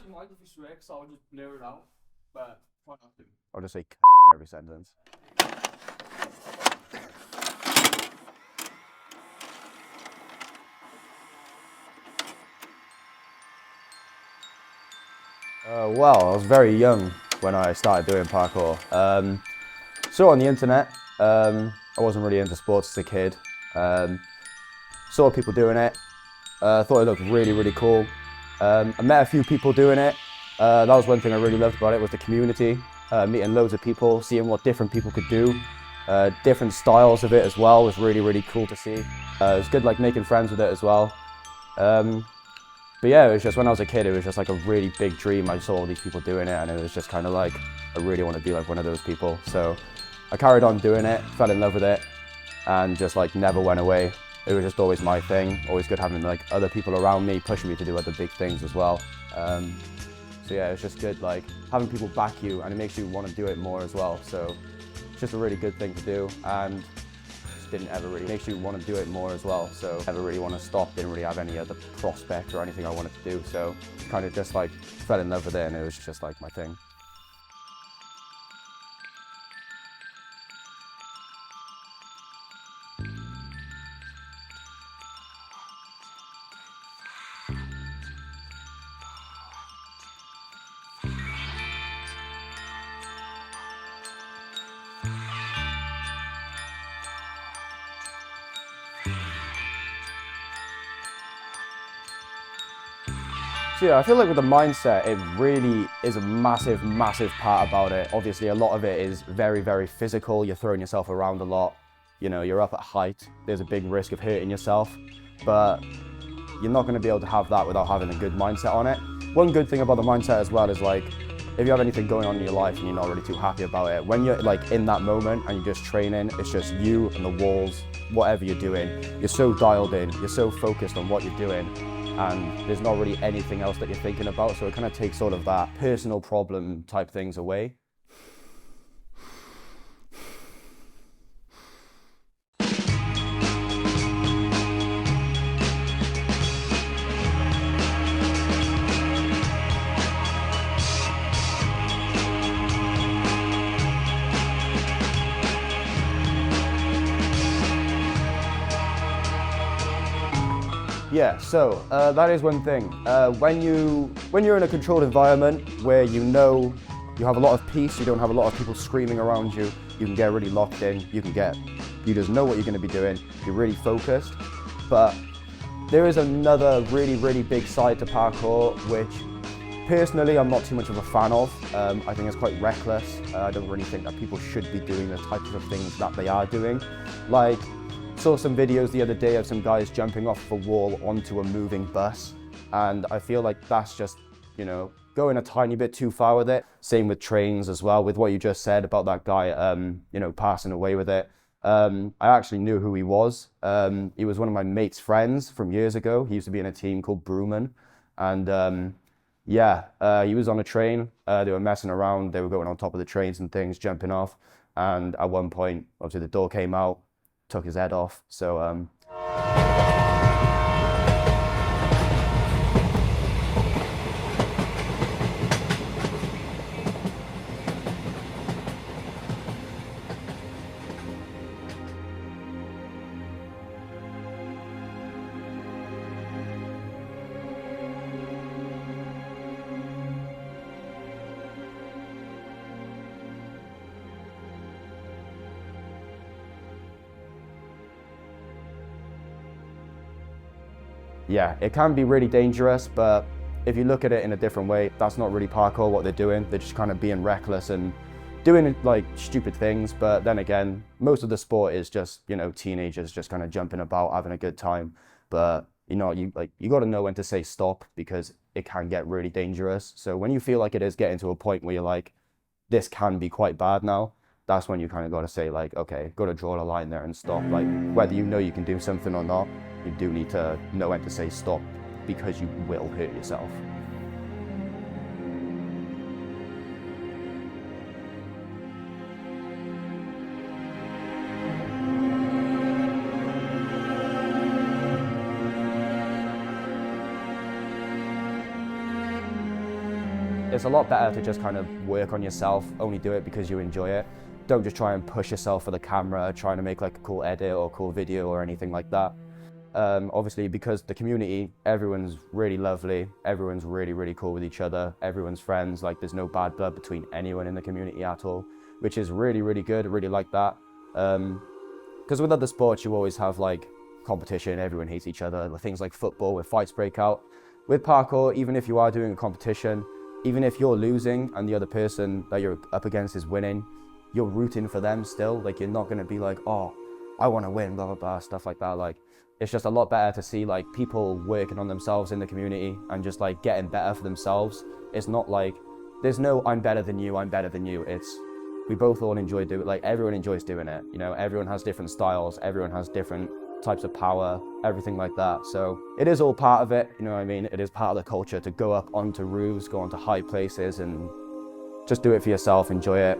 actually mind if you swear, because I'll just blur it out. But try not to. I'll just say in every sentence. Well, I was very young when I started doing parkour. Saw it on the internet. I wasn't really into sports as a kid. Saw people doing it. Thought it looked really, really cool. I met a few people doing it. That was one thing I really loved about it, was the community. Meeting loads of people, seeing what different people could do. Different styles of it as well was really, really cool to see. It was good like making friends with it as well. But yeah, it was just when I was a kid, it was just like a really big dream. I saw all these people doing it and it was just kind of like, I really want to be like one of those people. So I carried on doing it, fell in love with it, and just like never went away. It was just always my thing. Always good having like other people around me, pushing me to do other big things as well. So yeah, it's just good like having people back you, and it makes you want to do it more as well. So it's just a really good thing to do, and didn't ever really makes you want to do it more as well. So never really want to stop, didn't really have any other prospect or anything I wanted to do. So kind of just like fell in love with it, and it was just like my thing. So yeah, I feel like with the mindset, it really is a massive, massive part about it. Obviously, a lot of it is very, very physical. You're throwing yourself around a lot. You know, you're up at height. There's a big risk of hurting yourself, but you're not going to be able to have that without having a good mindset on it. One good thing about the mindset as well is like, if you have anything going on in your life and you're not really too happy about it, when you're like in that moment and you're just training, it's just you and the walls, whatever you're doing, you're so dialed in, you're so focused on what you're doing, and there's not really anything else that you're thinking about. So it kind of takes sort of that personal problem type things away. Yeah, so that is one thing. When you're in a controlled environment where you know you have a lot of peace, you don't have a lot of people screaming around you, you can get really locked in, you just know what you're going to be doing, you're really focused. But there is another really, really big side to parkour, which personally I'm not too much of a fan of. I think it's quite reckless. I don't really think that people should be doing the types of things that they are doing. Like, saw some videos the other day of some guys jumping off a wall onto a moving bus, and I feel like that's just, you know, going a tiny bit too far with it. Same with trains as well, with what you just said about that guy, you know, passing away with it. I actually knew who he was. He was one of my mate's friends from years ago. He used to be in a team called Brewman, and yeah, he was on a train. They were messing around. They were going on top of the trains and things, jumping off. And at one point, obviously the door came out, took his head off. So yeah, it can be really dangerous, but if you look at it in a different way, that's not really parkour what they're doing. They're just kind of being reckless and doing like stupid things. But then again, most of the sport is just, you know, teenagers just kind of jumping about, having a good time. But you know, you got to know when to say stop, because it can get really dangerous. So when you feel like it is getting to a point where you're like, this can be quite bad now, that's when you kind of got to say like, okay, got to draw a line there and stop. Like, whether you know you can do something or not, you do need to know when to say stop, because you will hurt yourself. it's a lot better to just kind of work on yourself, only do it because you enjoy it. Don't just try and push yourself for the camera, trying to make like a cool edit or a cool video or anything like that. Obviously, because the community, everyone's really lovely, everyone's really, really cool with each other, everyone's friends, like there's no bad blood between anyone in the community at all, which is really, really good. I really like that. Because with other sports, you always have like competition, everyone hates each other, things like football where fights break out. With parkour, even if you are doing a competition, even if you're losing and the other person that you're up against is winning, you're rooting for them still. Like, you're not going to be like, oh, I want to win, blah, blah, blah, stuff like that. Like, it's just a lot better to see like people working on themselves in the community and just like getting better for themselves. It's not like, there's no, I'm better than you, I'm better than you. It's, we both all enjoy doing it. Like, everyone enjoys doing it. You know, everyone has different styles, everyone has different types of power, everything like that. So it is all part of it, you know what I mean? It is part of the culture to go up onto roofs, go onto high places and just do it for yourself, enjoy it.